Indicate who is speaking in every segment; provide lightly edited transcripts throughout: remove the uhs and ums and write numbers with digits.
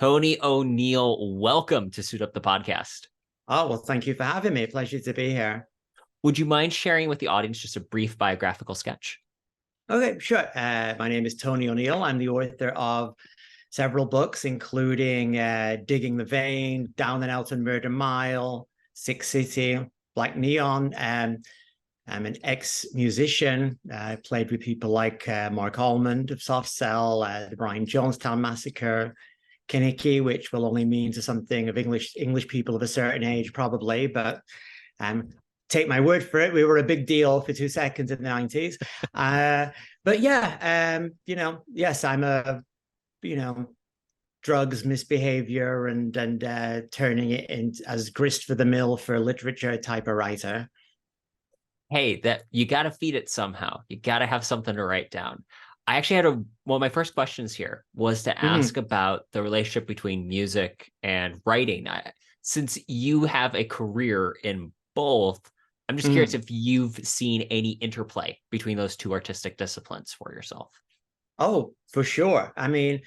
Speaker 1: Tony O'Neill, welcome to Suit Up the Podcast.
Speaker 2: Oh, well, thank you for having me. Pleasure to be here.
Speaker 1: Would you mind sharing with the audience just a brief biographical sketch?
Speaker 2: Okay, sure. My name is Tony O'Neill. I'm the author of several books, including Digging the Vein, Down and Out and Murder Mile, Sick City, Black Neon. I'm an ex-musician. I played with people like Mark Almond of Soft Cell, the Brian Jonestown Massacre, Kinnicky, which will only mean to something of English people of a certain age, probably, but take my word for it. We were a big deal for 2 seconds in the 90s. But yeah, yes, I'm a, drugs misbehavior and turning it into as grist for the mill for literature type of writer.
Speaker 1: Hey, that you got to feed it somehow. You got to have something to write down. I actually had one of my first questions here was to ask about the relationship between music and writing. Since you have a career in both, I'm just curious if you've seen any interplay between those two artistic disciplines for yourself.
Speaker 2: Oh, for sure. I mean,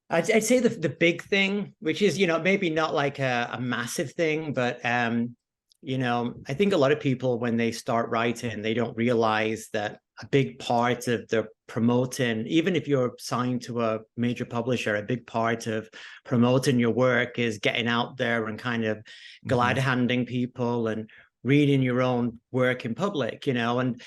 Speaker 2: I'd say the big thing, which is, maybe not like a massive thing, but, I think a lot of people, when they start writing, they don't realize that a big part of the promoting, even if you're signed to a major publisher, a big part of promoting your work is getting out there and kind of glad handing people and reading your own work in public, and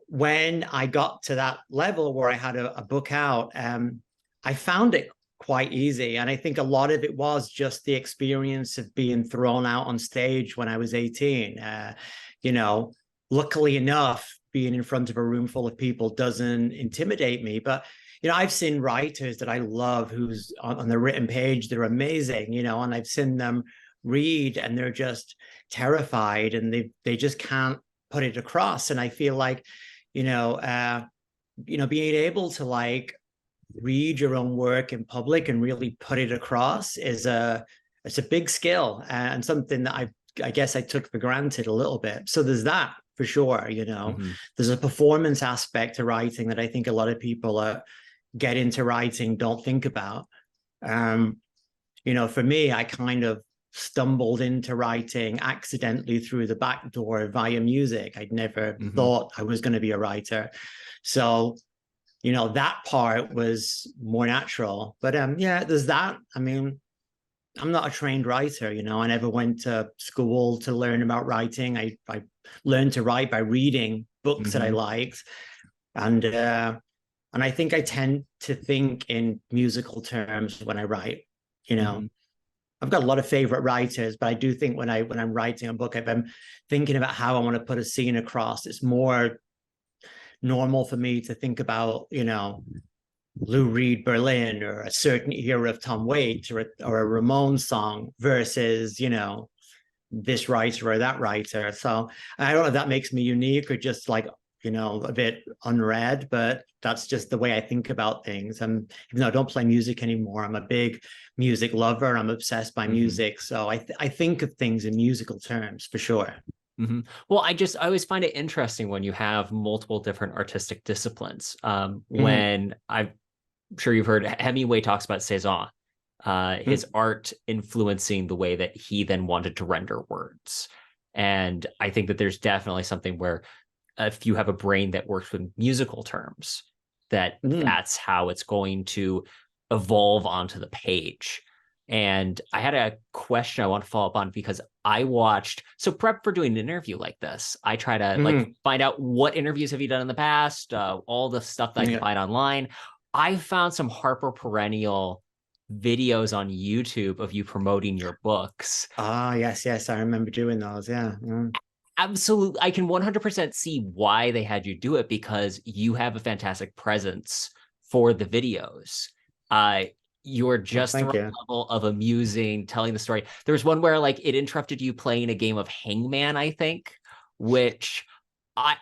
Speaker 2: when I got to that level where I had a book out, I found it quite easy. And I think a lot of it was just the experience of being thrown out on stage when I was 18. Luckily enough, being in front of a room full of people doesn't intimidate me. But, I've seen writers that I love who's on the written page, they're amazing, and I've seen them read and they're just terrified and they just can't put it across. And I feel like, being able to like read your own work in public and really put it across it's a big skill and something that I guess I took for granted a little bit. So there's that for sure. There's a performance aspect to writing that I think a lot of people get into writing don't think about. For me, I kind of stumbled into writing accidentally through the back door via music. I'd never thought I was going to be a writer. So, that part was more natural. But yeah, there's that. I mean, I'm not a trained writer, I never went to school to learn about writing. I learned to write by reading books that I liked. And I think I tend to think in musical terms when I write, I've got a lot of favorite writers, but I do think when I'm writing a book, if I'm thinking about how I want to put a scene across, it's more normal for me to think about, Lou Reed Berlin or a certain era of Tom Waits or a Ramones song versus, this writer or that writer. So I don't know if that makes me unique or just like, a bit unread, but that's just the way I think about things. And even though I don't play music anymore, I'm a big music lover. I'm obsessed by music. So I think of things in musical terms for sure.
Speaker 1: Well, I always find it interesting when you have multiple different artistic disciplines. When I'm sure you've heard Hemingway talks about Cézanne, his art influencing the way that he then wanted to render words. And I think that there's definitely something where if you have a brain that works with musical terms, that's how it's going to evolve onto the page. And I had a question I want to follow up on because I watched, so prep for doing an interview like this, I try to like find out what interviews have you done in the past, all the stuff that I can find online. I found some Harper Perennial videos on YouTube of you promoting your books.
Speaker 2: Yes, I remember doing those. Yeah.
Speaker 1: Absolutely. I can 100% see why they had you do it because you have a fantastic presence for the videos. You're just the right level of amusing, telling the story. There was one where like it interrupted you playing a game of Hangman, I think, which I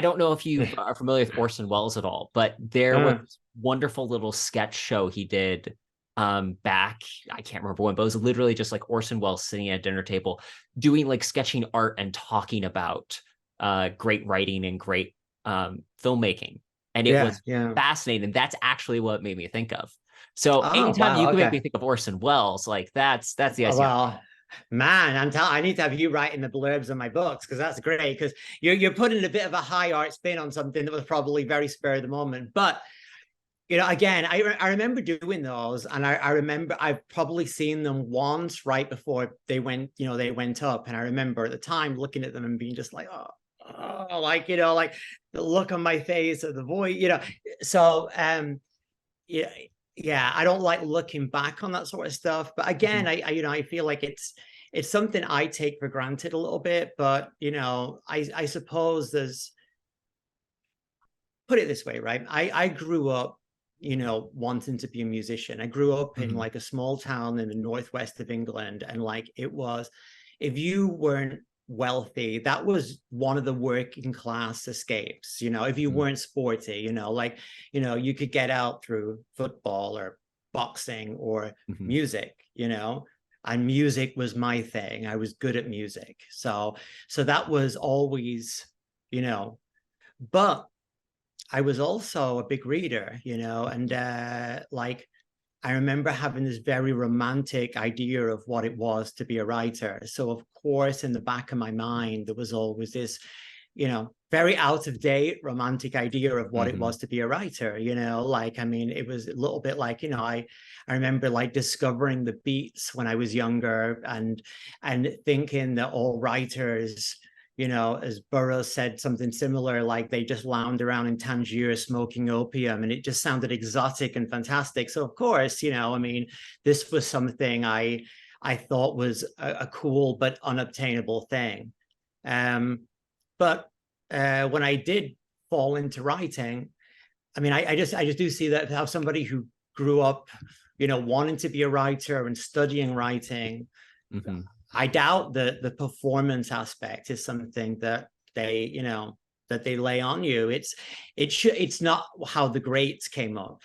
Speaker 1: don't know if you are familiar with Orson Welles at all, but there was this wonderful little sketch show he did back, I can't remember when, but it was literally just like Orson Welles sitting at a dinner table doing like sketching art and talking about great writing and great filmmaking. And it
Speaker 2: Yeah,
Speaker 1: was
Speaker 2: yeah.
Speaker 1: fascinating. That's actually what it made me think of. So
Speaker 2: Oh,
Speaker 1: anytime you
Speaker 2: wow.
Speaker 1: can make me
Speaker 2: Okay.
Speaker 1: think of Orson Welles, like that's the icing on
Speaker 2: Well, man, I need to have you writing the blurbs on my books because that's great. Because you're putting a bit of a high art spin on something that was probably very spur of the moment. But again, I remember doing those, and I remember I've probably seen them once right before they went up, and I remember at the time looking at them and being just like, like like the look on my face or the voice, So yeah, yeah, I don't like looking back on that sort of stuff. But again, I feel like it's something I take for granted a little bit. But I suppose there's put it this way, right? I grew up, wanting to be a musician. I grew up in like a small town in the northwest of England, and like it was, if you weren't wealthy, that was one of the working class escapes. If you weren't sporty, like you could get out through football or boxing or music, and music was my thing. I was good at music, so that was always, but I was also a big reader, and like I remember having this very romantic idea of what it was to be a writer. So of course, in the back of my mind, there was always this, very out of date romantic idea of what it was to be a writer. Like, I mean, it was a little bit like, I remember like discovering the Beats when I was younger, and thinking that all writers, as Burroughs said something similar, like they just lounge around in Tangier smoking opium, and it just sounded exotic and fantastic. So of course, I mean, this was something I thought was a cool but unobtainable thing. But when I did fall into writing, I mean, I just do see that how somebody who grew up, wanting to be a writer and studying writing, I doubt that the performance aspect is something that they lay on you. It's not how the greats came up.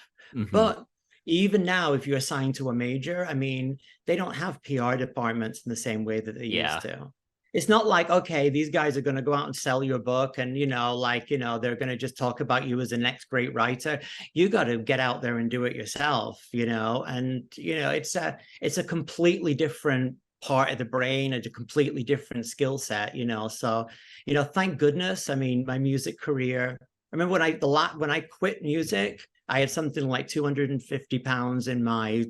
Speaker 2: But even now, if you're assigned to a major, I mean, they don't have PR departments in the same way that they used to. It's not like, okay, these guys are going to go out and sell your book, and they're going to just talk about you as the next great writer. You got to get out there and do it yourself, and it's a completely different part of the brain, a completely different skill set. So thank goodness. I mean, my music career, I remember when I quit music, I had something like £250 in my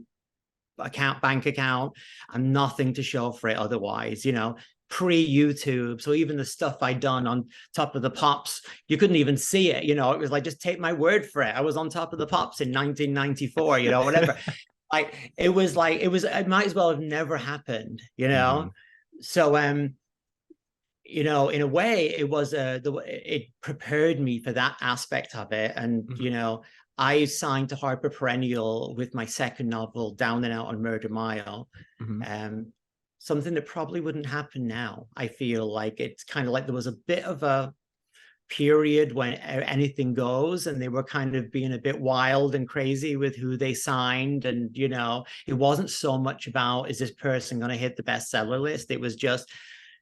Speaker 2: bank account, and nothing to show for it otherwise, pre-YouTube. So even the stuff I'd done on Top of the Pops, you couldn't even see it. It was like, just take my word for it. I was on Top of the Pops in 1994, whatever. It might as well have never happened, So in a way, it prepared me for that aspect of it. And I signed to Harper Perennial with my second novel, Down and Out on Murder Mile. Something that probably wouldn't happen now. I feel like it's kind of like there was a bit of a period when anything goes, and they were kind of being a bit wild and crazy with who they signed. And it wasn't so much about, is this person going to hit the bestseller list? It was just,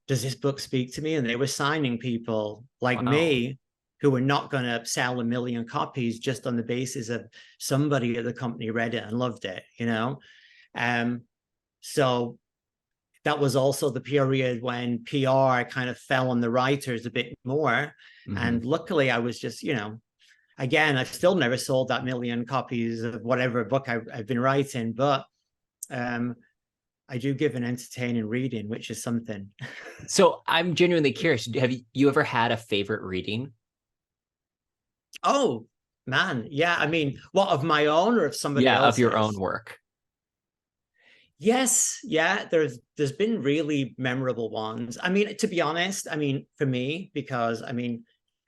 Speaker 2: does this book speak to me? And they were signing people like me who were not going to sell 1 million copies just on the basis of somebody at the company read it and loved it. So that was also the period when PR kind of fell on the writers a bit more. And luckily I was just, again, I've still never sold that 1 million copies of whatever book I've been writing, but I do give an entertaining reading, which is something.
Speaker 1: So I'm genuinely curious. Have you ever had a favorite reading?
Speaker 2: Oh, man. Yeah. I mean, what, of my own or of somebody else's?
Speaker 1: Of your own work.
Speaker 2: Yes, yeah, there's been really memorable ones. I mean, to be honest, I mean, for me, because I mean,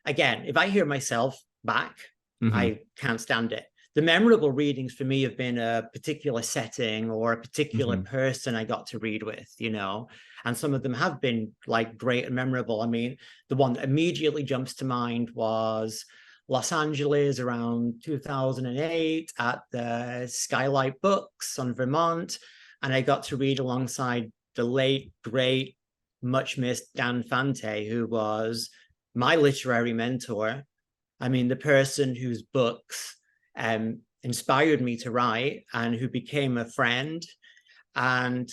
Speaker 2: again, if I hear myself back, I can't stand it. The memorable readings for me have been a particular setting or a particular person I got to read with, and some of them have been like great and memorable. I mean, the one that immediately jumps to mind was Los Angeles around 2008 at the Skylight Books on Vermont. And I got to read alongside the late, great, much missed Dan Fante, who was my literary mentor. I mean, the person whose books inspired me to write and who became a friend. And,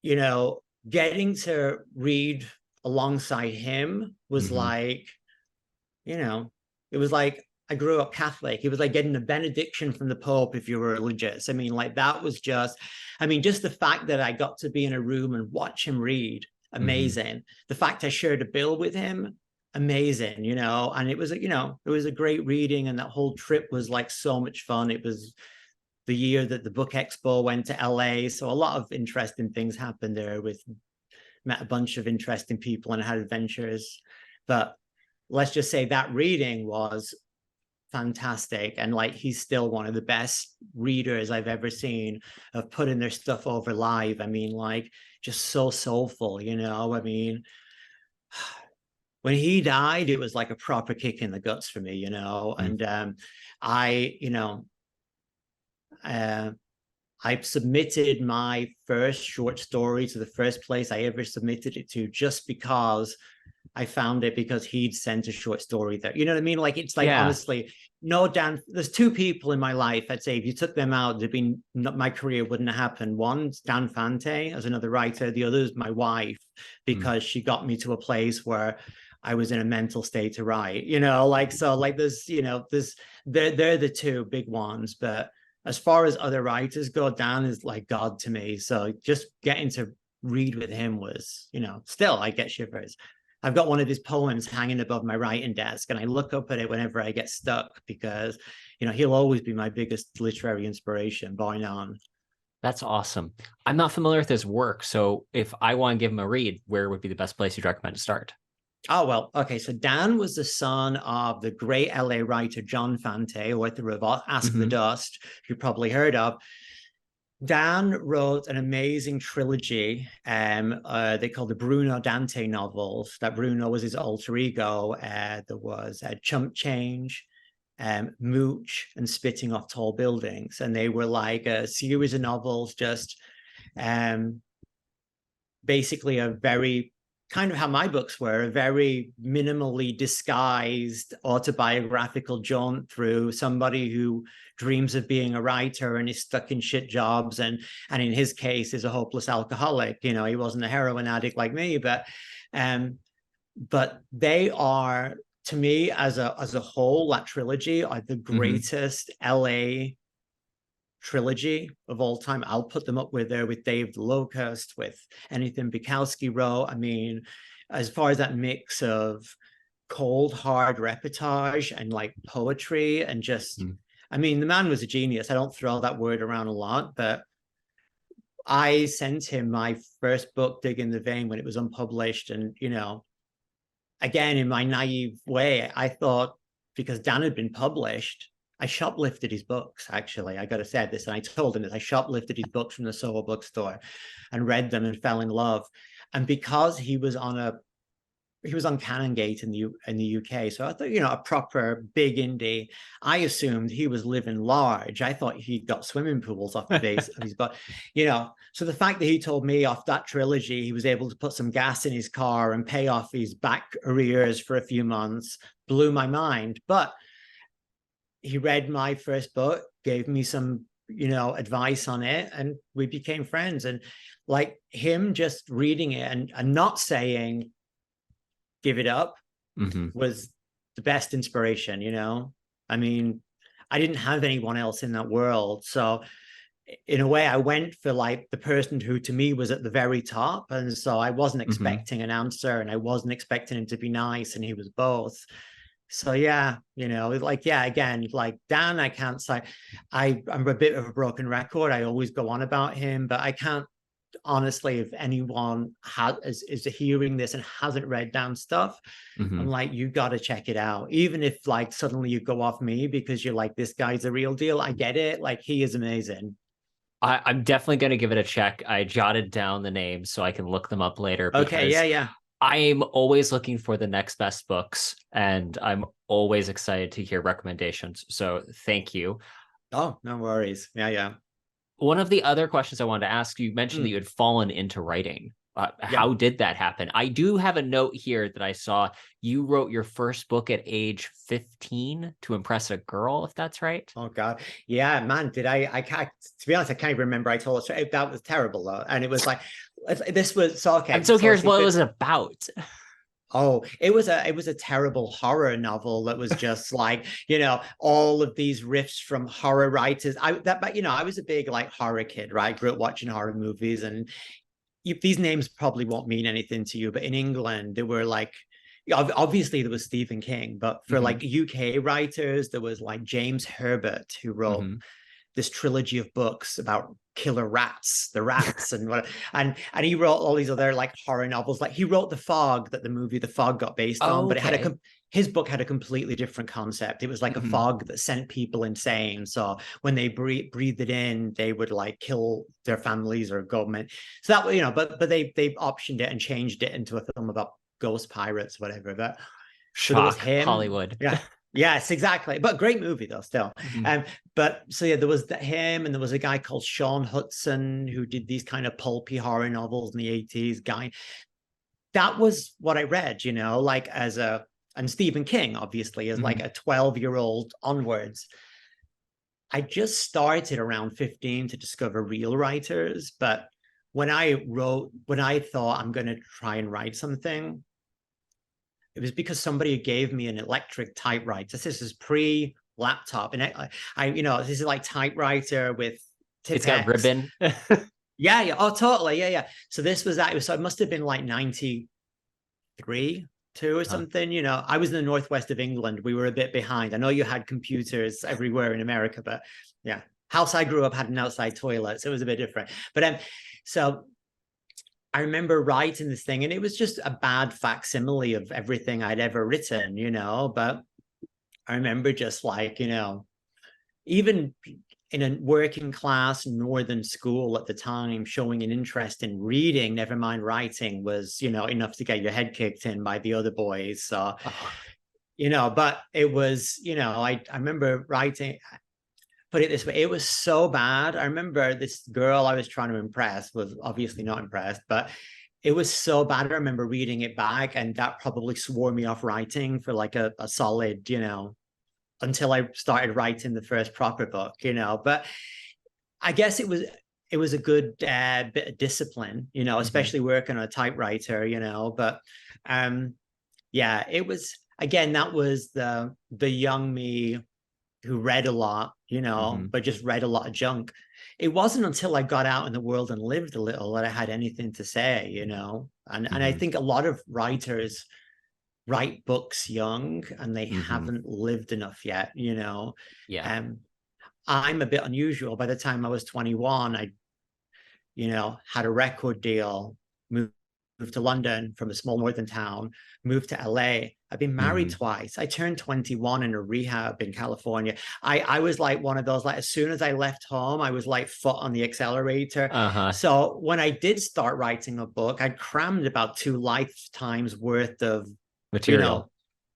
Speaker 2: you know, getting to read alongside him was like, you know, it was like I grew up Catholic. It was like getting a benediction from the Pope if you were religious. I mean, like that was just, I mean, just the fact that I got to be in a room and watch him read, amazing. The fact I shared a bill with him, amazing, you know, and it was, you know, it was a great reading, and that whole trip was like so much fun. It was the year that the Book Expo went to LA. So a lot of interesting things happened there. Met a bunch of interesting people and had adventures. But let's just say that reading was fantastic. And like, he's still one of the best readers I've ever seen of putting their stuff over live. I mean, like, just so soulful, you know? I mean, when he died, it was like a proper kick in the guts for me, you know? And you know, I submitted my first short story to the first place I ever submitted it to, just because I found it, because he'd sent a short story there. You know what I mean? Like, it's like, honestly, no, Dan, there's two people in my life, I'd say if you took them out, there'd been, my career wouldn't have happened. One's Dan Fante as another writer. The other is my wife, because she got me to a place where I was in a mental state to write, you know, like, so like there's, you know, they're the two big ones. But as far as other writers go, Dan is like God to me. So just getting to read with him was, you know, still I get shivers. I've got one of his poems hanging above my writing desk, and I look up at it whenever I get stuck, because, you know, he'll always be my biggest literary inspiration, bar none.
Speaker 1: That's awesome. I'm not familiar with his work, so if I want to give him a read, where would be the best place you'd recommend to start?
Speaker 2: Oh, well, okay. So Dan was the son of the great LA writer John Fante, author of Ask the Dust, you probably heard of. Dan wrote an amazing trilogy they called the Bruno Dante novels. That Bruno was his alter ego. There was Chump Change, Mooch, and Spitting Off Tall Buildings. And they were like a series of novels, just basically a very, kind of how my books were, a very minimally disguised autobiographical jaunt through somebody who dreams of being a writer and is stuck in shit jobs, and in his case is a hopeless alcoholic. You know, he wasn't a heroin addict like me, but they are, to me, as a whole, that trilogy are the greatest LA trilogy of all time. I'll put them up with Dave the Locust, with anything Bukowski wrote. I mean, as far as that mix of cold, hard reportage and like poetry and just, I mean, the man was a genius. I don't throw that word around a lot, but I sent him my first book, Dig in the Vein, when it was unpublished. And, you know, again, in my naive way, I thought, because Dan had been published, I shoplifted his books, actually. I got to say this, and I told him this. I shoplifted his books from the Soho bookstore and read them and fell in love. And because he was on Canongate in the UK, so I thought, you know, a proper big indie. I assumed he was living large. I thought he got swimming pools off the base of his butt, you know. So the fact that he told me off that trilogy he was able to put some gas in his car and pay off his back arrears for a few months blew my mind. But he read my first book, gave me some, you know, advice on it, and we became friends. And like, him just reading it and not saying, give it up, was the best inspiration, you know? I mean, I didn't have anyone else in that world. So in a way, I went for like the person who to me was at the very top. And so I wasn't expecting an answer, and I wasn't expecting him to be nice, and he was both. So yeah, you know, like, yeah, again, like Dan, I can't say, I'm a bit of a broken record. I always go on about him, but I can't, honestly, if anyone is hearing this and hasn't read Dan stuff, I'm like, you got to check it out. Even if like suddenly you go off me because you're like, this guy's a real deal, I get it. Like, he is amazing.
Speaker 1: I'm definitely going to give it a check. I jotted down the names so I can look them up later.
Speaker 2: Okay, yeah.
Speaker 1: I'm always looking for the next best books, and I'm always excited to hear recommendations. So thank you.
Speaker 2: Oh, no worries. Yeah.
Speaker 1: One of the other questions I wanted to ask, you mentioned that you had fallen into writing. How did that happen? I do have a note here that I saw. You wrote your first book at age 15 to impress a girl, if that's right.
Speaker 2: Oh God. Yeah, man. Did I can't, to be honest, I can't even remember. I told us that was terrible though. And it was like, this was so, okay.
Speaker 1: I'm so curious
Speaker 2: see,
Speaker 1: what it was about.
Speaker 2: Oh, it was a terrible horror novel that was just like, all of these riffs from horror writers. But I was a big like horror kid, right? Grew up watching horror movies, and these names probably won't mean anything to you, but in England, there were like, obviously there was Stephen King, but for like UK writers, there was like James Herbert, who wrote this trilogy of books about killer rats, the rats, and what, and he wrote all these other like horror novels. Like he wrote The Fog, that the movie The Fog got based on, but it had his book had a completely different concept. It was like a fog that sent people insane. So when they breathed it in, they would like kill their families or government. So that, but they optioned it and changed it into a film about ghost pirates, whatever. But
Speaker 1: shock, so there was him, Hollywood.
Speaker 2: Yeah. Yes, exactly. But great movie though, still. But so yeah, there was him, and there was a guy called Sean Hudson who did these kind of pulpy horror novels in the 80s. Guy. That was what I read, like and Stephen King, obviously, as like a 12-year-old onwards. I just started around 15 to discover real writers. But when I thought I'm going to try and write something, it was because somebody gave me an electric typewriter. This is pre-laptop, and this is like typewriter with Tipex.
Speaker 1: It's got ribbon.
Speaker 2: Yeah. Oh, totally. Yeah. So this was that. So it must have been like 93, 2 or something. I was in the northwest of England. We were a bit behind. I know you had computers everywhere in America, but yeah, house I grew up had an outside toilet, so it was a bit different. But so I remember writing this thing, and it was just a bad facsimile of everything I'd ever written, but I remember just like, even in a working class northern school at the time, showing an interest in reading, never mind writing, was, enough to get your head kicked in by the other boys. So, but it was, I remember writing, put it this way, it was so bad. I remember this girl I was trying to impress was obviously not impressed, but it was so bad. I remember reading it back, and that probably swore me off writing for like a solid, until I started writing the first proper book, but I guess it was a good bit of discipline, especially working on a typewriter, but yeah, it was, again, that was the young me who read a lot, but just read a lot of junk. It wasn't until I got out in the world and lived a little that I had anything to say, and I think a lot of writers write books young and they haven't lived enough yet,
Speaker 1: Yeah.
Speaker 2: I'm a bit unusual. By the time I was 21, I had a record deal, moved to London from a small northern town, moved to LA. I've been married twice. I turned 21 in a rehab in California. I was like one of those, like as soon as I left home, I was like foot on the accelerator. So when I did start writing a book, I'd crammed about 2 lifetimes worth of
Speaker 1: material.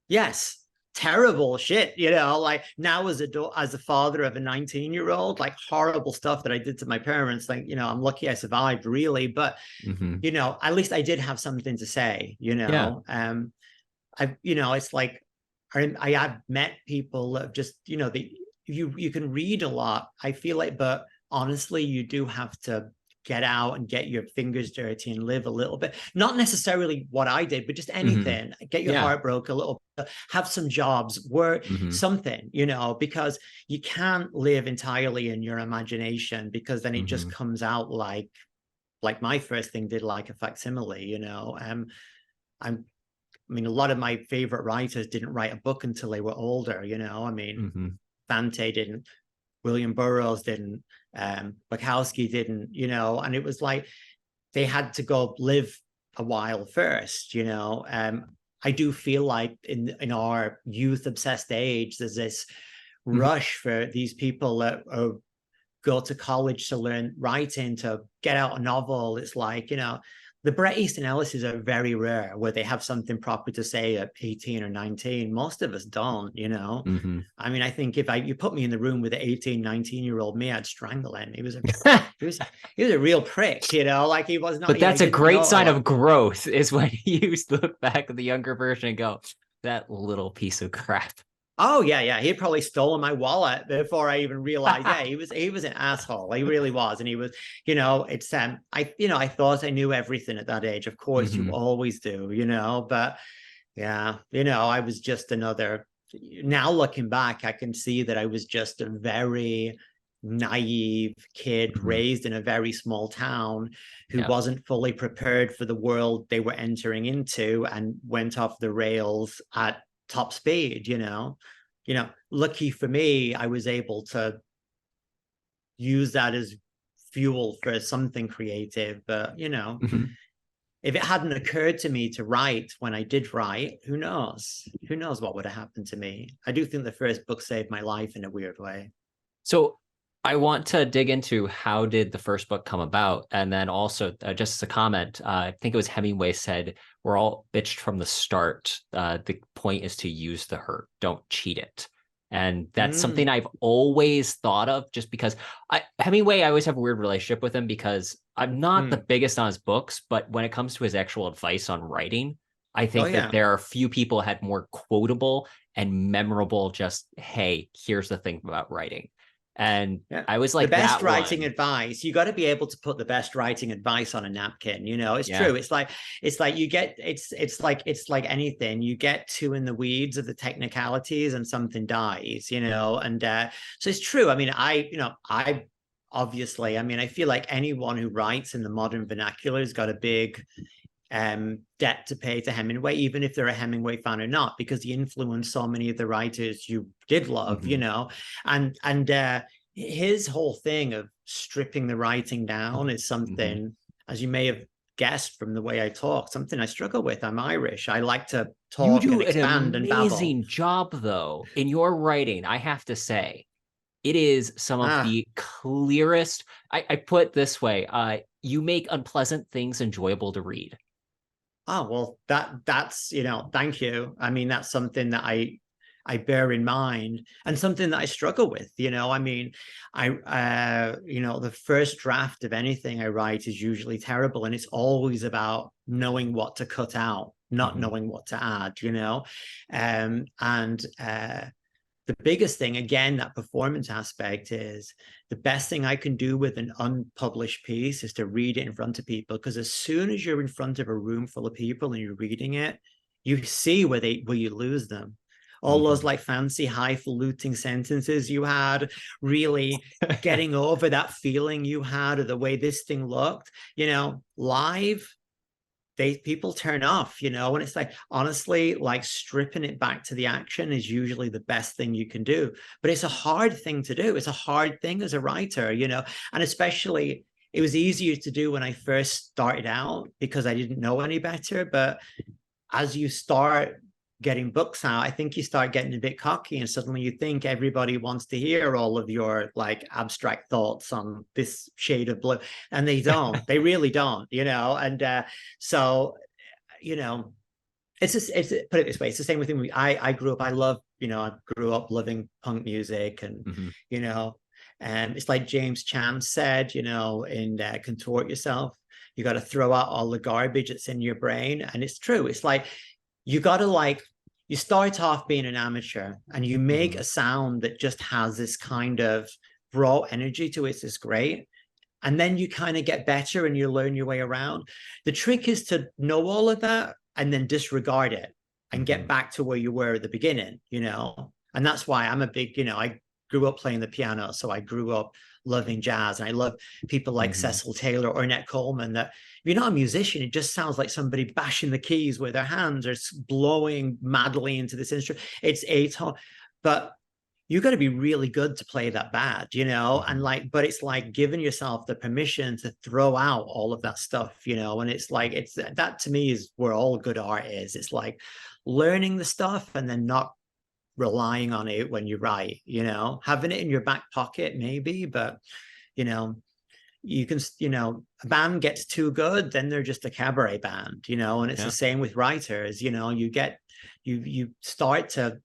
Speaker 2: Yes, terrible shit, like now as a father of a 19-year-old, like horrible stuff that I did to my parents. Like, I'm lucky I survived, really, but at least I did have something to say, it's like I have met people that have just, you can read a lot, I feel like, but honestly, you do have to get out and get your fingers dirty and live a little bit. Not necessarily what I did, but just anything. Get your heart broke a little bit, have some jobs, work, something, because you can't live entirely in your imagination, because then it just comes out like my first thing did, like a facsimile, I mean, a lot of my favorite writers didn't write a book until they were older, Fante didn't, William Burroughs didn't, Bukowski didn't, and it was like they had to go live a while first, I do feel like in our youth obsessed age, there's this rush for these people that go to college to learn writing, to get out a novel. It's like, the Bret Easton Ellises are very rare where they have something proper to say at 18 or 19. Most of us don't, you know.
Speaker 1: Mm-hmm.
Speaker 2: I mean, I think if you put me in the room with an 18, 19-year-old me, I'd strangle him. He was a real prick, you know, like he was not,
Speaker 1: But
Speaker 2: you know,
Speaker 1: that's
Speaker 2: he
Speaker 1: a
Speaker 2: didn't
Speaker 1: great
Speaker 2: know a
Speaker 1: sign
Speaker 2: lot.
Speaker 1: of growth is when you look back at the younger version and go, that little piece of crap.
Speaker 2: Oh yeah, yeah. He'd probably stolen my wallet before I even realized. Yeah, he was an asshole. He really was. And he was, you know, it's I thought I knew everything at that age. Of course, you
Speaker 1: Mm-hmm.
Speaker 2: always do, you know, but yeah, you know, I was just another. Now looking back, I can see that I was just a very naive kid
Speaker 1: Mm-hmm.
Speaker 2: raised in a very small town who
Speaker 1: Yeah.
Speaker 2: wasn't fully prepared for the world they were entering into and went off the rails at top speed, you know. You know, lucky for me, I was able to use that as fuel for something creative. But, you know,
Speaker 1: Mm-hmm.
Speaker 2: if it hadn't occurred to me to write when I did write, who knows? Who knows what would have happened to me? I do think the first book saved my life in a weird way.
Speaker 1: So I want to dig into how did the first book come about, and then also just as a comment, I think it was Hemingway said, "We're all bitched from the start. The point is to use the hurt, don't cheat it." And that's something
Speaker 2: Mm.
Speaker 1: I've always thought of, just because Hemingway, I always have a weird relationship with him because I'm not the
Speaker 2: Mm.
Speaker 1: biggest on his books, but when it comes to his actual advice on writing, I
Speaker 2: Oh
Speaker 1: think that
Speaker 2: yeah.
Speaker 1: there are few people had more quotable and memorable. Just hey, here's the thing about writing. And
Speaker 2: Yeah.
Speaker 1: I was
Speaker 2: The
Speaker 1: like
Speaker 2: best
Speaker 1: that
Speaker 2: writing
Speaker 1: one.
Speaker 2: advice, you got to be able to put the best writing advice on a napkin. You know, it's
Speaker 1: Yeah.
Speaker 2: true. It's like you get it's like anything. You get too in the weeds of the technicalities and something dies, you know. And so it's true. I mean, I obviously, I mean, I feel like anyone who writes in the modern vernacular has got a big debt to pay to Hemingway, even if they're a Hemingway fan or not, because he influenced so many of the writers you did love, you
Speaker 1: Mm-hmm.
Speaker 2: know. And his whole thing of stripping the writing down is
Speaker 1: Mm-hmm.
Speaker 2: something, as you may have guessed from the way I talk, something I struggle with. I'm Irish. I like to
Speaker 1: You
Speaker 2: talk and
Speaker 1: do an
Speaker 2: expand and babble.
Speaker 1: amazing job, though, in your writing. I have to say, it is some of
Speaker 2: Ah,
Speaker 1: the clearest. I put it this way: you make unpleasant things enjoyable to read.
Speaker 2: oh well, that's you know, thank you. I mean, that's something that I bear in mind and something that I struggle with. You know, I mean, you know, the first draft of anything I write is usually terrible, and it's always about knowing what to cut out, not
Speaker 1: Mm-hmm.
Speaker 2: knowing what to add. You know, and the biggest thing, again, that performance aspect is the best thing I can do with an unpublished piece is to read it in front of people. Because as soon as you're in front of a room full of people and you're reading it, you see where you lose them. All those
Speaker 1: Mm-hmm.
Speaker 2: like fancy highfalutin sentences you had, really getting over that feeling you had of the way this thing looked, you know, live people turn off, you know, and it's like, honestly, like stripping it back to the action is usually the best thing you can do. But it's a hard thing to do. It's a hard thing as a writer, you know, and especially it was easier to do when I first started out because I didn't know any better. But as you start getting books out, I think you start getting a bit cocky and suddenly you think everybody wants to hear all of your like abstract thoughts on this shade of blue. And they don't, they really don't, you know? And so, you know, it's just, put it this way, it's the same with me. I grew up, I love, you know, I grew up loving punk music and,
Speaker 1: Mm-hmm.
Speaker 2: you know, and it's like James Cham said, you know, in Contort Yourself, you got to throw out all the garbage that's in your brain. And it's true. It's like, you got to like, you start off being an amateur and you make
Speaker 1: Mm-hmm.
Speaker 2: a sound that just has this kind of raw energy to it. It's great. And then you kind of get better and you learn your way around. The trick is to know all of that and then disregard it and
Speaker 1: Mm-hmm.
Speaker 2: get back to where you were at the beginning, you know? And that's why I'm a big, you know, I grew up playing the piano. So I grew up loving jazz. And I love people like
Speaker 1: Mm-hmm.
Speaker 2: Cecil Taylor or Ornette Coleman that if you're not a musician, it just sounds like somebody bashing the keys with their hands or blowing madly into this instrument. It's atonal. But you got to be really good to play that bad, you know? And
Speaker 1: Mm-hmm.
Speaker 2: like, but it's like giving yourself the permission to throw out all of that stuff, you know? And it's like, it's that to me is where all good art is. It's like learning the stuff and then not relying on it when you write, you know, having it in your back pocket, maybe, but you know, you can, a band gets too good, then they're just a cabaret band, and it's the same with writers. You start to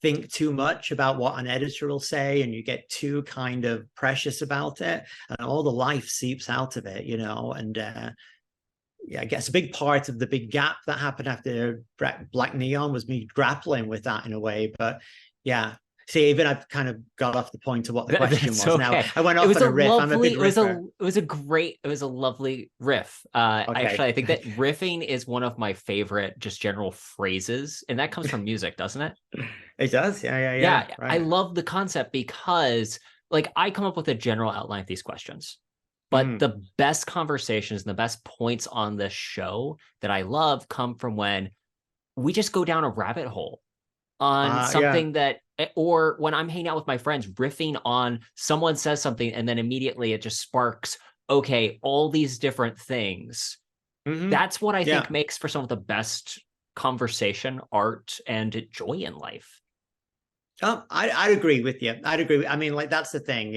Speaker 2: think too much about what an editor will say, and you get too kind of precious about it, and all the life seeps out of it, and I guess a big part of the big gap that happened after Black Neon was me grappling with that in a way. But yeah, see, even I've kind of got off the point of what the question was.
Speaker 1: Okay.
Speaker 2: Now I went off on a riff. I'm a big riffer.
Speaker 1: It was a lovely riff.
Speaker 2: Okay.
Speaker 1: Actually, I think that riffing is one of my favorite just general phrases, and that comes from music, doesn't it?
Speaker 2: It does. Yeah.
Speaker 1: Yeah,
Speaker 2: right.
Speaker 1: I love the concept because like I come up with a general outline of these questions. But the best conversations and the best points on this show that I love come from when we just go down a rabbit hole on something that, or when I'm hanging out with my friends, riffing on someone says something and then immediately it just sparks, okay, all these different things. That's what I think makes for some of the best conversation, art, and joy in life.
Speaker 2: Oh, I'd agree with you. I'd agree. I mean, like, that's the thing,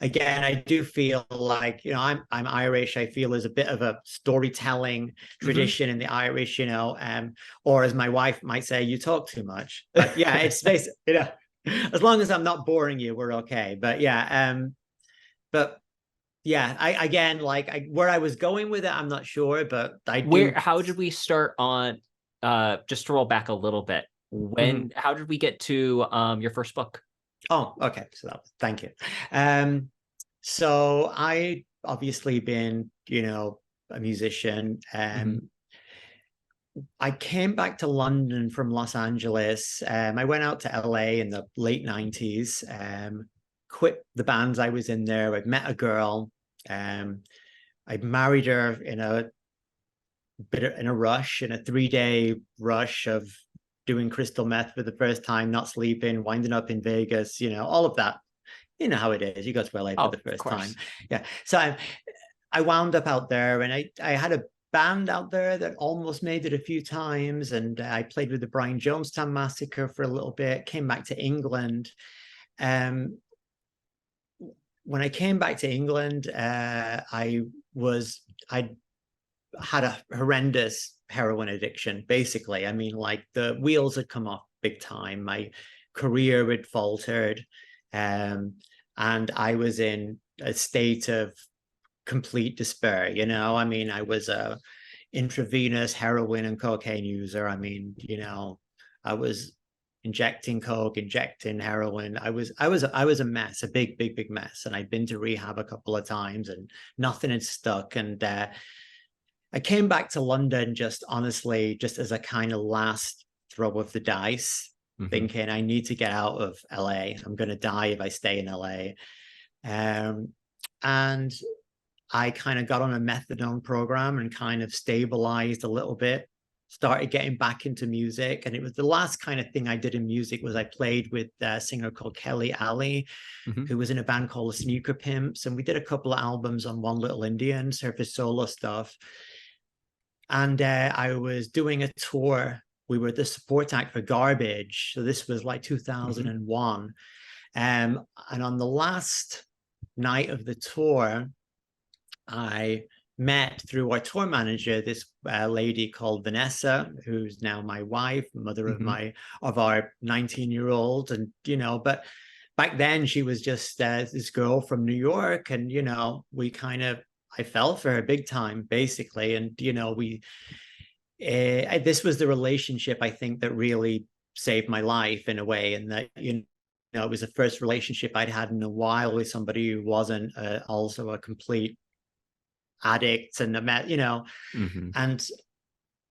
Speaker 2: again, I do feel like, I'm Irish. I feel there's a bit of a storytelling tradition in the Irish, or as my wife might say, you talk too much. But yeah, it's basically, as long as I'm not boring you, we're okay. But yeah, where I was going with it, I'm not sure, but
Speaker 1: how did we start on, just to roll back a little bit, how did we get to your first book?
Speaker 2: Oh, okay. So thank you. So I obviously been, a musician. I came back to London from Los Angeles. I went out to LA in the late 90s, quit the bands I was in there. I met a girl. I married her in a rush, in a 3-day rush of doing crystal meth for the first time, not sleeping, winding up in Vegas, all of that. You know how it is. You go to LA for the first time. Yeah. So I wound up out there, and I had a band out there that almost made it a few times. And I played with the Brian Jonestown Massacre for a little bit, came back to England. When I came back to England, I had a horrendous heroin addiction, basically. I mean, like, the wheels had come off big time. My career had faltered. And I was in a state of complete despair. I mean, I was a intravenous heroin and cocaine user. I mean, I was injecting coke, injecting heroin. I was a mess, a big mess. And I'd been to rehab a couple of times, and nothing had stuck. And I came back to London just honestly, just as a kind of last throw of the dice, thinking I need to get out of LA. I'm going to die if I stay in LA. And I kind of got on a methadone program and kind of stabilized a little bit, started getting back into music. And it was the last kind of thing I did in music was I played with a singer called Kelly Alley, who was in a band called the Snooker Pimps. And we did a couple of albums on One Little Indian, Surface Solo stuff. And I was doing a tour. We were the support act for Garbage. So this was like 2001. And on the last night of the tour, I met through our tour manager this lady called Vanessa, who's now my wife, mother of our 19-year-old. And, but back then she was just this girl from New York. And, I fell for her big time, basically. And, this was the relationship, I think, that really saved my life in a way. And that, it was the first relationship I'd had in a while with somebody who wasn't also a complete addict. And, and,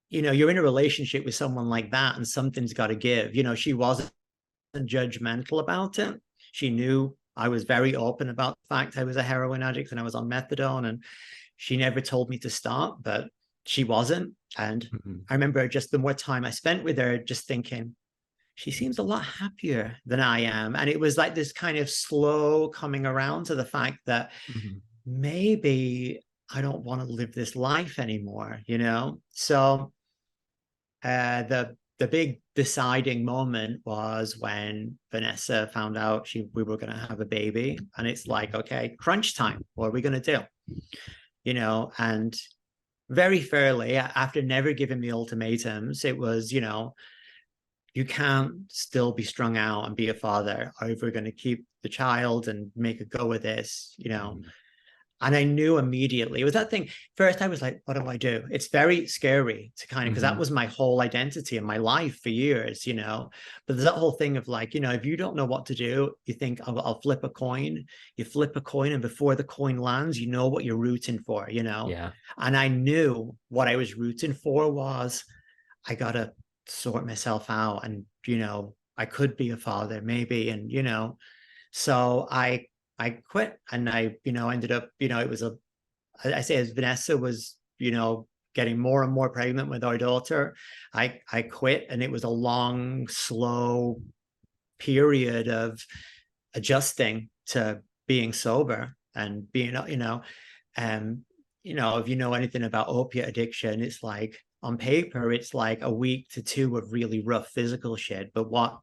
Speaker 2: you're in a relationship with someone like that, and something's got to give. She wasn't judgmental about it. She knew I was very open about the fact I was a heroin addict and I was on methadone, and she never told me to stop, but she wasn't. And I remember just the more time I spent with her, just thinking, she seems a lot happier than I am. And it was like this kind of slow coming around to the fact that maybe I don't want to live this life anymore, So the deciding moment was when Vanessa found out we were going to have a baby, and it's like, okay, crunch time. What are we going to do? You know, and very fairly, after never giving me ultimatums, it was, you know, you can't still be strung out and be a father. Are we going to keep the child and make a go of this? You know. Mm-hmm. And I knew immediately, it was that thing. First, I was like, what do I do? It's very scary to kind of, because that was my whole identity in my life for years, you know. But there's that whole thing of like, you know, if you don't know what to do, you think, I'll flip a coin. You flip a coin, and before the coin lands, you know what you're rooting for, you know.
Speaker 1: Yeah.
Speaker 2: And I knew what I was rooting for was, I got to sort myself out, and, you know, I could be a father maybe. And, you know, so I quit, and I, you know, ended up, you know, it was I say, as Vanessa was, you know, getting more and more pregnant with our daughter, I quit, and it was a long, slow period of adjusting to being sober and being, you know, if you know anything about opiate addiction, it's like, on paper, it's like a week to two of really rough physical shit. But what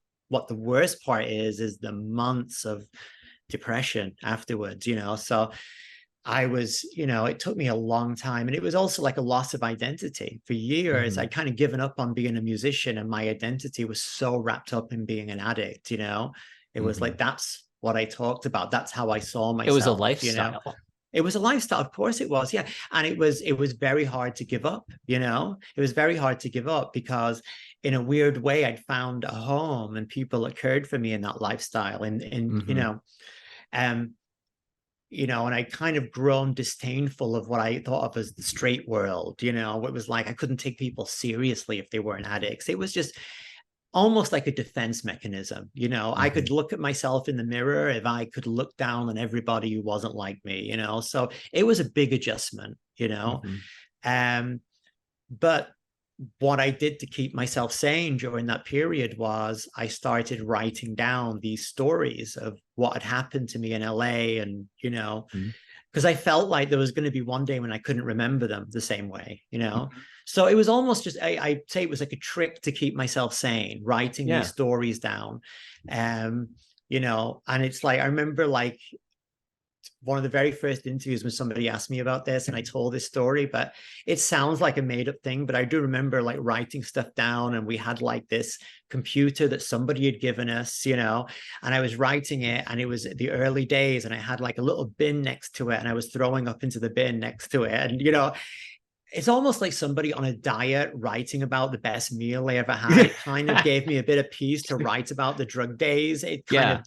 Speaker 2: the worst part is the months of depression afterwards, you know. So I was, you know, it took me a long time, and it was also like a loss of identity. For years I'd kind of given up on being a musician, and my identity was so wrapped up in being an addict, you know. It was like, that's what I talked about, that's how I saw myself.
Speaker 1: It was a lifestyle,
Speaker 2: you know? It was a lifestyle, of course it was, yeah. And it was very hard to give up, you know. It was very hard to give up, because in a weird way I'd found a home, and people that cared for me in that lifestyle, and you know, and I kind of grown disdainful of what I thought of as the straight world, you know. It was like I couldn't take people seriously if they weren't addicts. It was just almost like a defense mechanism, you know. I could look at myself in the mirror if I could look down on everybody who wasn't like me, you know. So it was a big adjustment, you know. But what I did to keep myself sane during that period was I started writing down these stories of what had happened to me in LA, and, you know, because I felt like there was going to be one day when I couldn't remember them the same way, you know. So it was almost just, I'd say it was like a trick to keep myself sane, writing these stories down. You know, and it's like, I remember like one of the very first interviews when somebody asked me about this, and I told this story, but it sounds like a made up thing. But I do remember like writing stuff down, and we had like this computer that somebody had given us, you know, and I was writing it, and it was the early days, and I had like a little bin next to it, and I was throwing up into the bin next to it. And, you know, it's almost like somebody on a diet writing about the best meal they ever had. It kind of gave me a bit of peace to write about the drug days. It kind of,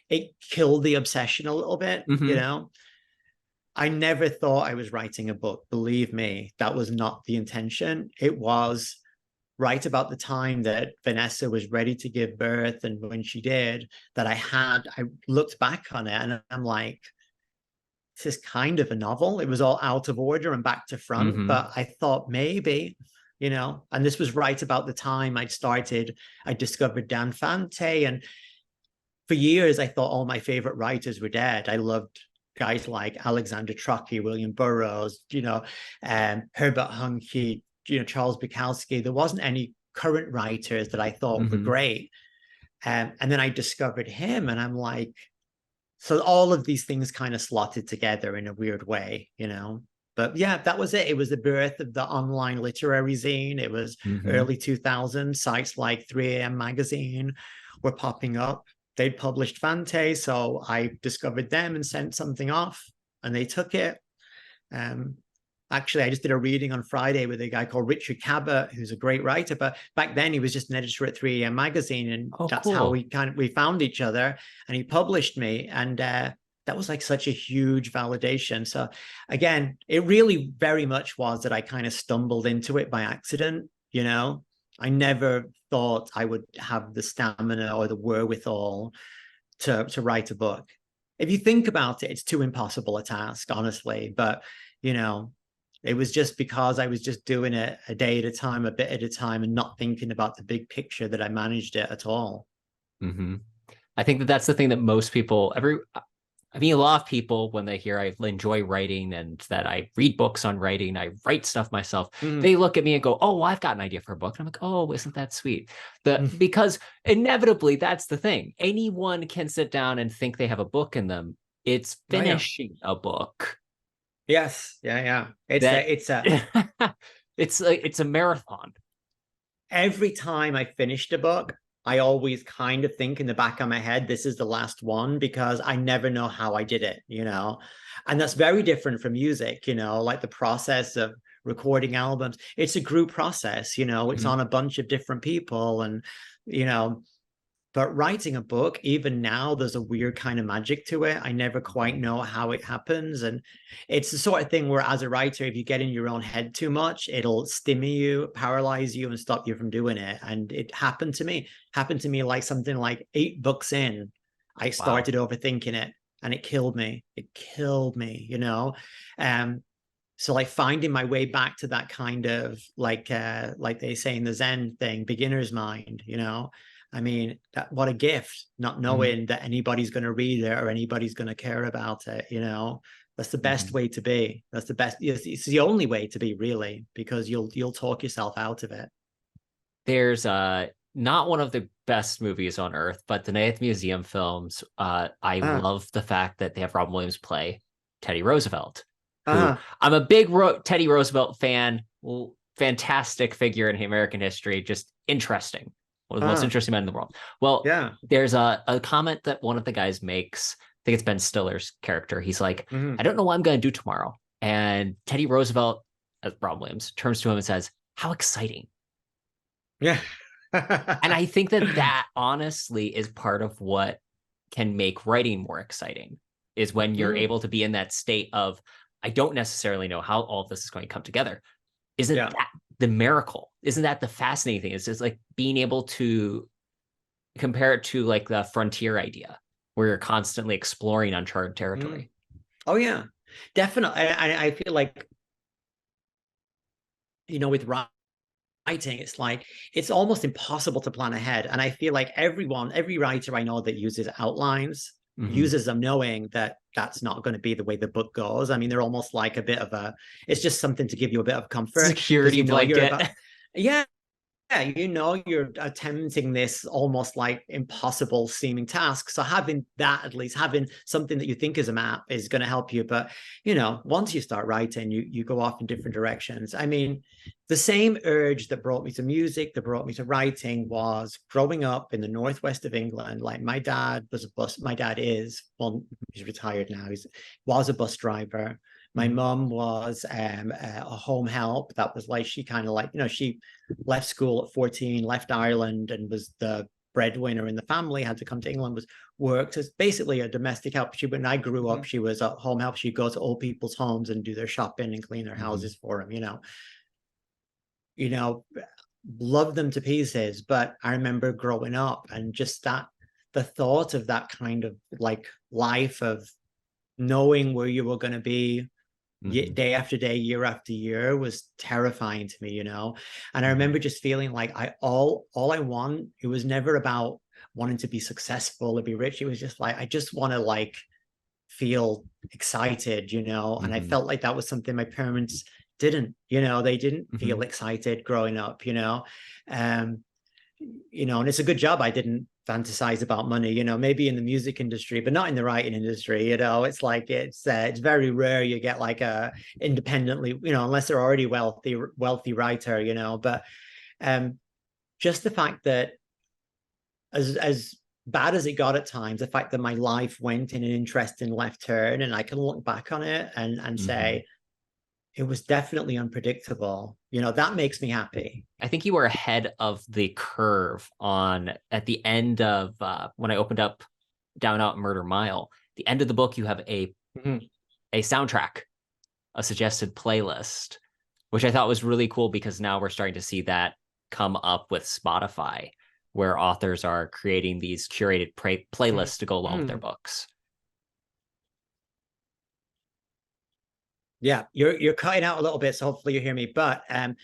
Speaker 2: it killed the obsession a little bit, you know. I never thought I was writing a book. Believe me, that was not the intention. It was right about the time that Vanessa was ready to give birth, and when she did, that I looked back on it, and I'm like, this is kind of a novel. It was all out of order and back to front, but I thought maybe, you know. And this was right about the time I discovered Dan Fante, and for years, I thought all my favorite writers were dead. I loved guys like Alexander Truckee, William Burroughs, you know, Herbert Huncke, you know, Charles Bukowski. There wasn't any current writers that I thought were great. And then I discovered him, and I'm like, so all of these things kind of slotted together in a weird way, you know. But yeah, that was it. It was the birth of the online literary zine. It was early 2000s. Sites like 3AM Magazine were popping up. They'd published Fante, so I discovered them and sent something off, and they took it. Actually, I just did a reading on Friday with a guy called Richard Cabot, who's a great writer, but back then he was just an editor at 3AM Magazine, and that's how we found each other, and he published me, and that was like such a huge validation. So again, it really very much was that I kind of stumbled into it by accident, you know. I never thought I would have the stamina or the wherewithal to write a book. If you think about it, it's too impossible a task, honestly. But, you know, it was just because I was just doing it a day at a time, a bit at a time, and not thinking about the big picture that I managed it at all.
Speaker 1: I think that that's the thing that most people, I mean, a lot of people, when they hear I enjoy writing and that I read books on writing, I write stuff myself, they look at me and go, "Oh, well, I've got an idea for a book." And I'm like, "Oh, isn't that sweet?" Because inevitably, that's the thing. Anyone can sit down and think they have a book in them. It's finishing a book.
Speaker 2: Yes. Yeah.
Speaker 1: It's a marathon.
Speaker 2: Every time I finished a book, I always kind of think in the back of my head, this is the last one, because I never know how I did it, and that's very different from music, like the process of recording albums. It's a group process, it's on a bunch of different people, and, but writing a book, even now, there's a weird kind of magic to it. I never quite know how it happens. And it's the sort of thing where, as a writer, if you get in your own head too much, it'll stimmy you, paralyze you, and stop you from doing it. And it happened to me. Like something like 8 books in, I started overthinking it, and it killed me. So like finding my way back to that kind of like they say in the Zen thing, beginner's mind, I mean, what a gift, not knowing that anybody's going to read it or anybody's going to care about it, That's the best way to be. That's the best. It's the only way to be, really, because you'll talk yourself out of it.
Speaker 1: There's not one of the best movies on earth, but the Night at the Museum films, I love the fact that they have Robin Williams play Teddy Roosevelt. I'm a big Teddy Roosevelt fan. Fantastic figure in American history, just interesting. One of the most interesting men in the world. Well, there's a comment that one of the guys makes. I think it's Ben Stiller's character. He's like, I don't know what I'm going to do tomorrow. And Teddy Roosevelt, as Robin Williams, turns to him and says, "How exciting."
Speaker 2: Yeah.
Speaker 1: And I think that honestly is part of what can make writing more exciting, is when you're able to be in that state of, I don't necessarily know how all of this is going to come together. Isn't that the miracle? Isn't that the fascinating thing? It's just like being able to compare it to like the frontier idea, where you're constantly exploring uncharted territory.
Speaker 2: Oh yeah, definitely. I feel like, with writing, it's like it's almost impossible to plan ahead. And I feel like every writer I know that uses outlines uses them knowing that that's not going to be the way the book goes. I mean, they're almost like a bit of it's just something to give you a bit of comfort.
Speaker 1: Security blanket.
Speaker 2: Yeah, you're attempting this almost like impossible seeming task. So having that, at least having something that you think is a map, is going to help you. But, once you start writing, you go off in different directions. I mean, the same urge that brought me to music, that brought me to writing, was growing up in the northwest of England. Like my dad is, well, he's retired now. Was a bus driver. My mom was a home help. That was like, she kind of like, she left school at 14, left Ireland, and was the breadwinner in the family, had to come to England, worked as basically a domestic help. When I grew up, she was a home help. She'd go to old people's homes and do their shopping and clean their houses for them, love them to pieces. But I remember growing up, and just the thought of that kind of like life of knowing where you were going to be day after day, year after year, was terrifying to me, and I remember just feeling like all I want, it was never about wanting to be successful or be rich. It was just like, I just want to like feel excited, and I felt like that was something my parents didn't, they didn't feel excited growing up, and it's a good job I didn't fantasize about money, maybe in the music industry, but not in the writing industry. It's like it's very rare you get like a independently, unless they're already wealthy writer, but just the fact that as bad as it got at times, the fact that my life went in an interesting left turn, and I can look back on it and say it was definitely unpredictable, that makes me happy.
Speaker 1: I think you were ahead of the curve at the end of when I opened up Down Out Murder Mile. The end of the book, you have a soundtrack, a suggested playlist, which I thought was really cool, because now we're starting to see that come up with Spotify, where authors are creating these curated playlists to go along with their books.
Speaker 2: Yeah, you're cutting out a little bit, so hopefully you hear me. But that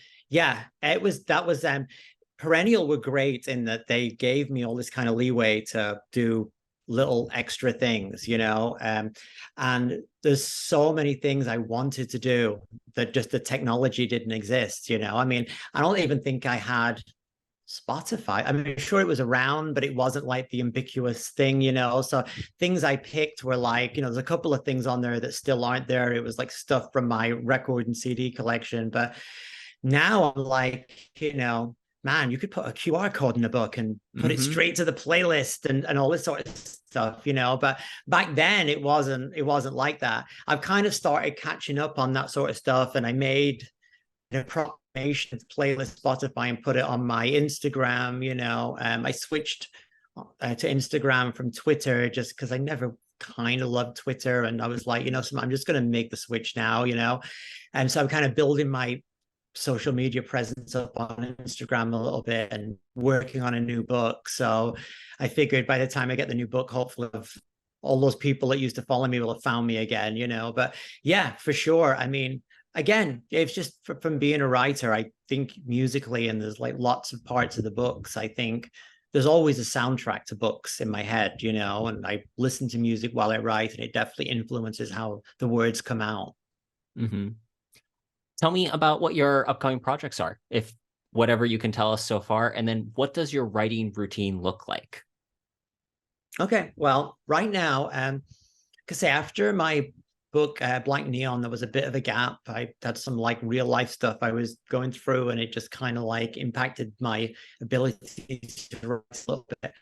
Speaker 2: was Perennial were great in that they gave me all this kind of leeway to do little extra things, you know. And there's so many things I wanted to do that just the technology didn't exist, you know. I mean, I don't even think I had Spotify. I mean, sure, it was around, but it wasn't like the ubiquitous thing, you know. So things I picked were like, you know, there's a couple of things on there that still aren't there. It was like stuff from my record and CD collection. But now I'm like, you know, man, you could put a QR code in a book and put it straight to the playlist and all this sort of stuff, you know. But back then it wasn't like that. I've kind of started catching up on that sort of stuff, and I made an approximation to playlist Spotify and put it on my Instagram, you know. I switched to Instagram from Twitter just because I never kind of loved Twitter, and I was like, you know, so I'm just going to make the switch now, you know. And so I'm kind of building my social media presence up on Instagram a little bit and working on a new book. So I figured by the time I get the new book, hopefully all those people that used to follow me will have found me again, you know. But yeah, for sure. I mean, again, it's just from being a writer, I think musically, and there's like lots of parts of the books, I think there's always a soundtrack to books in my head, you know, and I listen to music while I write, and it definitely influences how the words come out.
Speaker 1: Mm-hmm. Tell me about what your upcoming projects are, if whatever you can tell us so far, and then what does your writing routine look like?
Speaker 2: Okay, well, right now, because after my book Blank Neon, there was a bit of a gap. I had some like real life stuff I was going through, and it just kind of like impacted my ability to write a little bit.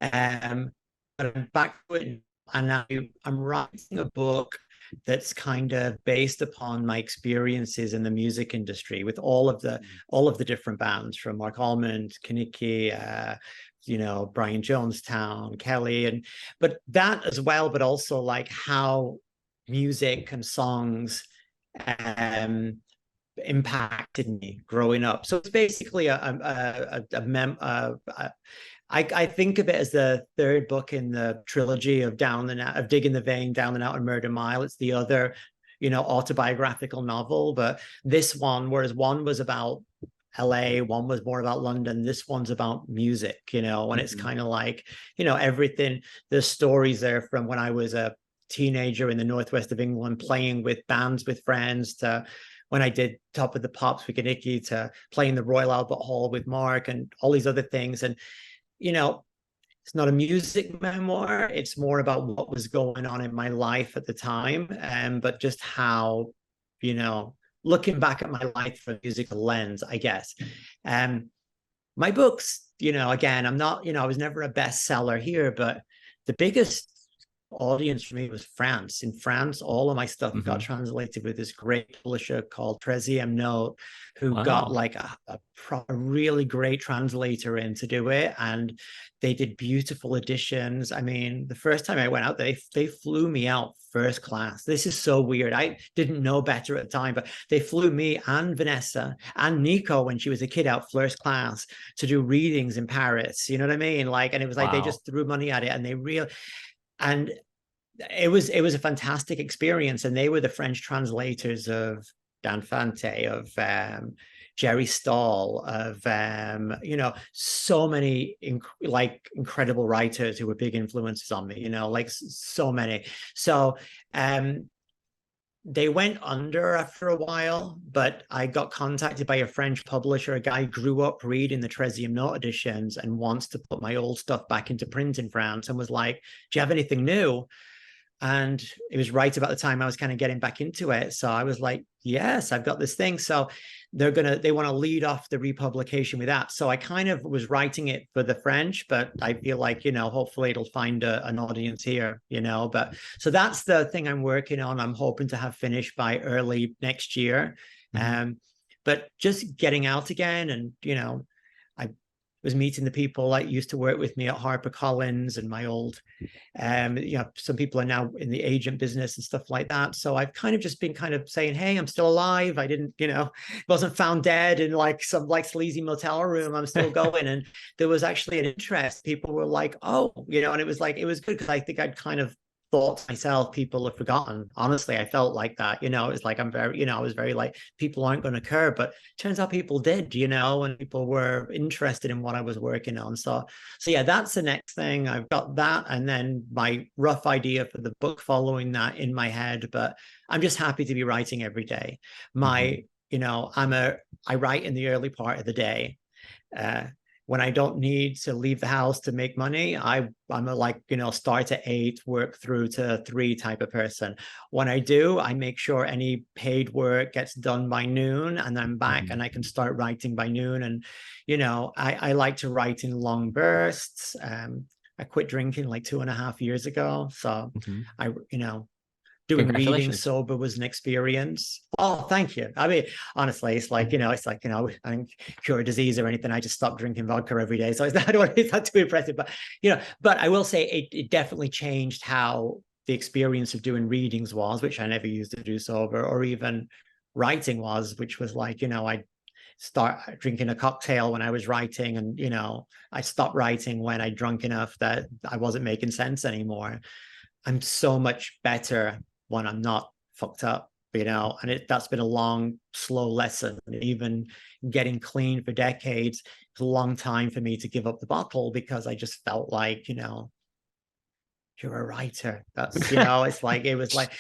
Speaker 2: But I'm back to it, and now I'm writing a book that's kind of based upon my experiences in the music industry with all of the different bands, from Mark Almond, Kenickie, you know, Brian Jonestown, Kelly, and but that as well, but also like how music and songs impacted me growing up. So it's basically I think of it as the third book in the trilogy of Digging the Vein, Down and Out, and Murder Mile. It's the other, you know, autobiographical novel. But this one, whereas one was about LA, one was more about London, this one's about music, you know, and it's kind of like, you know, everything. There's stories there from when I was a teenager in the northwest of England playing with bands with friends, to when I did Top of the Pops with Kenickie, to playing the Royal Albert Hall with Mark, and all these other things. And you know, it's not a music memoir. It's more about what was going on in my life at the time, but just how, you know, looking back at my life from a musical lens, I guess. My books, you know, again, I'm not, you know, I was never a bestseller here, but the biggest audience for me was France. In France, all of my stuff got translated with this great publisher called 13e Note, who got like a really great translator in to do it, and they did beautiful editions. I mean, the first time I went out, they flew me out first class. This is so weird. I didn't know better at the time, but they flew me and Vanessa and Nico when she was a kid out first class to do readings in Paris. You know what I mean? Like, and it was like they just threw money at it, and they really. And it was a fantastic experience. And they were the French translators of Dan Fante, of Jerry Stahl, of you know, so many incredible writers who were big influences on me, you know, like so many. So they went under after a while, but I got contacted by a French publisher, a guy who grew up reading the 13e Note editions and wants to put my old stuff back into print in France, and was like, do you have anything new? And it was right about the time I was kind of getting back into it. So I was like, yes, I've got this thing. So they want to lead off the republication with that. So I kind of was writing it for the French, but I feel like, you know, hopefully it'll find an audience here, you know. But so that's the thing I'm working on. I'm hoping to have finished by early next year. But just getting out again, and, you know, I was meeting the people that used to work with me at HarperCollins, and my old, you know, some people are now in the agent business and stuff like that. So I've kind of just been kind of saying, hey, I'm still alive. I didn't, you know, wasn't found dead in like some like sleazy motel room. I'm still going. And there was actually an interest. People were like, oh, you know, and it was like, it was good because I think I'd kind of thought to myself, people have forgotten. Honestly, I felt like that. It's like I'm very, I was very like, people aren't going to care, but turns out people did, and people were interested in what I was working on. So yeah, that's the next thing. I've got that, and then my rough idea for the book following that in my head. But I'm just happy to be writing every day. I write in the early part of the day. When I don't need to leave the house to make money, I'm a start at 8, work through to 3 type of person. When I do, I make sure any paid work gets done by noon, and I'm back and I can start writing by noon. And, I like to write in long bursts. I quit drinking like 2.5 years ago. So doing reading sober was an experience. Oh, thank you. I mean, honestly, it's like, I don't cure a disease or anything. I just stopped drinking vodka every day. So it's not too impressive, but I will say it definitely changed how the experience of doing readings was, which I never used to do sober, or even writing was, which was like, I'd start drinking a cocktail when I was writing, and, I stopped writing when I drunk enough that I wasn't making sense anymore. I'm so much better when I'm not fucked up, and that's been a long, slow lesson. Even getting clean for decades, it's a long time for me to give up the bottle, because I just felt like, you're a writer. That's, it's like,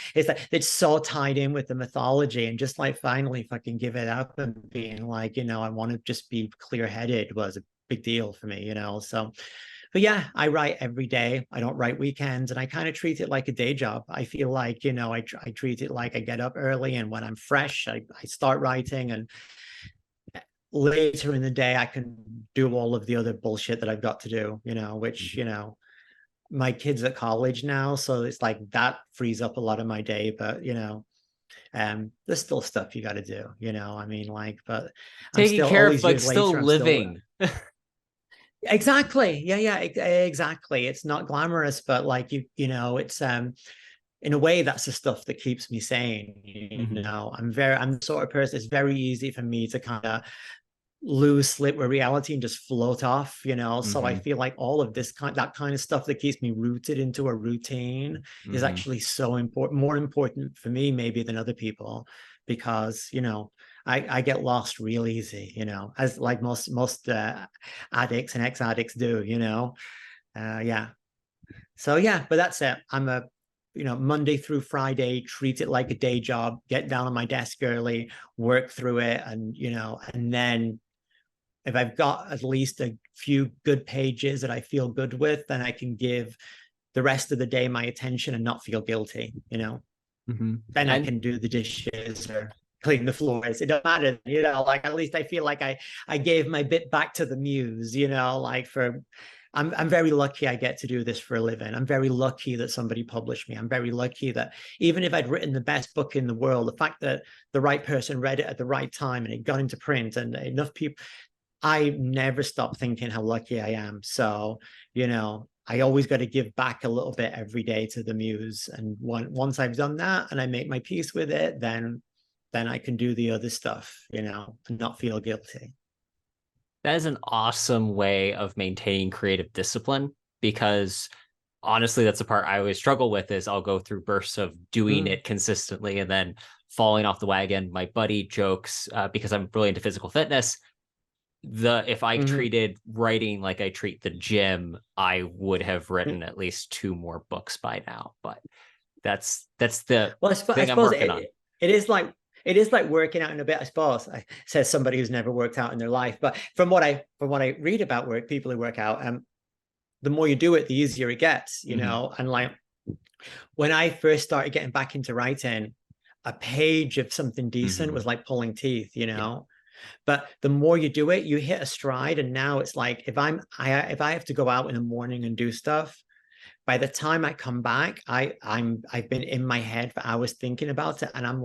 Speaker 2: it's so tied in with the mythology, and just like finally fucking give it up and being like, I want to just be clear-headed was a big deal for me, so. But yeah, I write every day. I don't write weekends, and I kind of treat it like a day job. I feel like, I treat it like I get up early, and when I'm fresh, I start writing, and later in the day, I can do all of the other bullshit that I've got to do, which, my kid's at college now. So it's like that frees up a lot of my day, but, there's still stuff you got to do, I mean, like, but
Speaker 1: taking care of, like, still living.
Speaker 2: Exactly. Yeah, exactly. It's not glamorous, but like it's in a way that's the stuff that keeps me sane. I'm the sort of person, it's very easy for me to kind of lose slip with reality and just float off, so I feel like all of that kind of stuff that keeps me rooted into a routine is actually so important, more important for me maybe than other people, because I get lost real easy, as like most addicts and ex-addicts do, yeah. So yeah, but that's it. I'm a Monday through Friday, treat it like a day job, get down on my desk early, work through it, and and then if I've got at least a few good pages that I feel good with, then I can give the rest of the day my attention and not feel guilty, Then I can do the dishes or clean the floors. It doesn't matter, like at least I feel like I gave my bit back to the muse, like I'm very lucky I get to do this for a living. I'm very lucky that somebody published me. I'm very lucky that even if I'd written the best book in the world, the fact that the right person read it at the right time and it got into print and enough people, I never stop thinking how lucky I am. So, I always got to give back a little bit every day to the muse. And once I've done that and I make my peace with it, then I can do the other stuff, and not feel guilty.
Speaker 1: That is an awesome way of maintaining creative discipline, because honestly, that's the part I always struggle with is I'll go through bursts of doing it consistently and then falling off the wagon. My buddy jokes, because I'm really into physical fitness, if I treated writing like I treat the gym, I would have written at least 2 more books by now. But that's the thing I'm working on.
Speaker 2: It is like working out in a bit, I suppose. Says somebody who's never worked out in their life. But from what I read about people who work out, the more you do it, the easier it gets, And like when I first started getting back into writing, a page of something decent was like pulling teeth, Yeah. But the more you do it, you hit a stride. And now it's like if I have to go out in the morning and do stuff, by the time I come back, I've been in my head for hours thinking about it, and I'm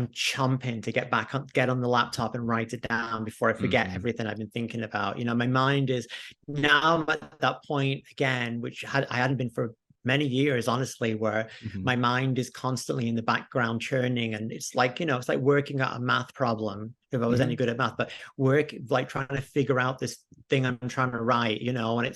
Speaker 2: chomping to get on the laptop and write it down before I forget everything I've been thinking about. My mind is now at that point again, which I hadn't been for many years, honestly, where my mind is constantly in the background churning, and it's like it's like working out a math problem if I was any good at math, but trying to figure out this thing I'm trying to write, and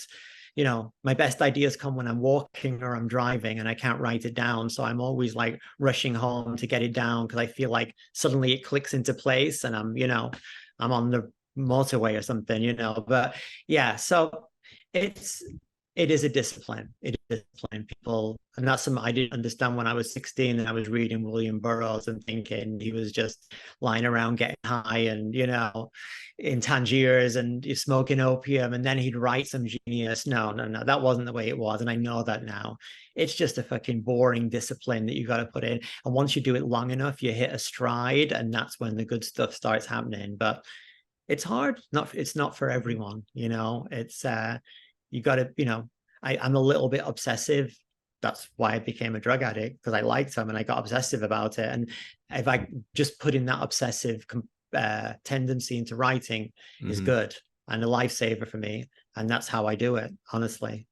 Speaker 2: you know, my best ideas come when I'm walking or I'm driving and I can't write it down. So I'm always like rushing home to get it down because I feel like suddenly it clicks into place and I'm, you know, I'm on the motorway or something, you know. But yeah, so it's it is a discipline. It is a discipline. People, and that's something I didn't understand when I was 16 and I was reading William Burroughs and thinking he was just lying around getting high and, you know, in Tangiers and smoking opium, and then he'd write some genius. No, no, no, that wasn't the way it was. And I know that now. It's just a fucking boring discipline that you got to put in. And once you do it long enough, you hit a stride, and that's when the good stuff starts happening. But it's hard. It's not for everyone, you know. It's you got to, you know, I'm a little bit obsessive. That's why I became a drug addict, because I liked them and I got obsessive about it. And if I just put in that obsessive tendency into writing is good and a lifesaver for me. And that's how I do it, honestly.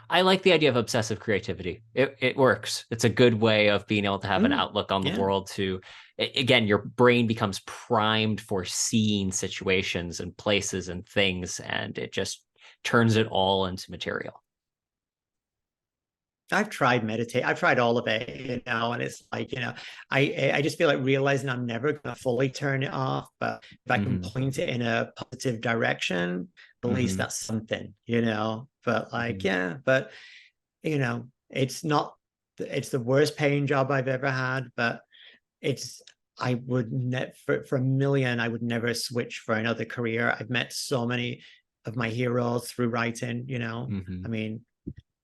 Speaker 1: I like the idea of obsessive creativity. It works. It's a good way of being able to have an outlook on the world. To, again, your brain becomes primed for seeing situations and places and things, and it just turns it all into material.
Speaker 2: I've tried meditate. I've tried all of it, you know, and it's like, you know, I just feel like realizing I'm never going to fully turn it off, but if I can point it in a positive direction, at least that's something, you know. But like, yeah, but you know, it's not. It's the worst paying job I've ever had, but it's. I would never for a million. I would never switch for another career. I've met so many of my heroes through writing. You know, I mean.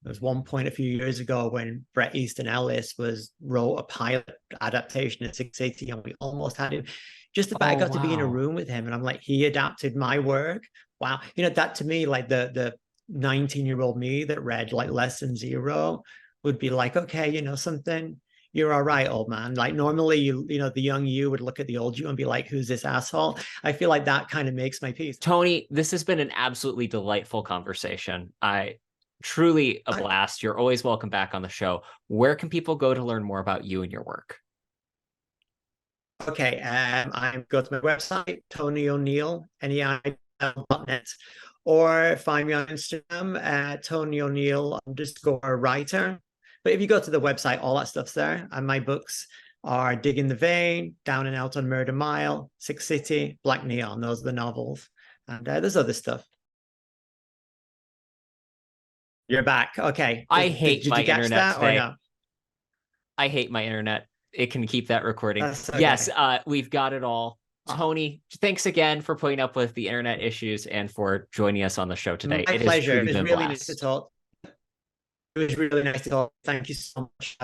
Speaker 2: There was one point a few years ago when Bret Easton Ellis wrote a pilot adaptation of Sin City, and we almost had him. Just the fact I got to be in a room with him, and I'm like, he adapted my work. Wow, you know, that to me, like the 19-year-old me that read like Less Than Zero would be like, okay, you know something, you're all right, old man. Like normally, you know, the young you would look at the old you and be like, who's this asshole? I feel like that kind of makes my peace.
Speaker 1: Tony, this has been an absolutely delightful conversation. Truly a blast. You're always welcome back on the show. Where can people go to learn more about you and your work?
Speaker 2: Okay, I go to my website, Tony O'Neill, NEI.net, or find me on Instagram, Tony O'Neill_writer. But if you go to the website, all that stuff's there. And my books are Digging the Vein, Down and Out on Murder Mile, Sick City, Black Neon. Those are the novels. And there's other stuff. You're back. Okay.
Speaker 1: I hate my internet today.
Speaker 2: No?
Speaker 1: I hate my internet. It can keep that recording.
Speaker 2: Okay.
Speaker 1: Yes, we've got it all. Tony, thanks again for putting up with the internet issues and for joining us on the show today.
Speaker 2: My pleasure. It was really nice to talk. It was really nice to talk. Thank you so much.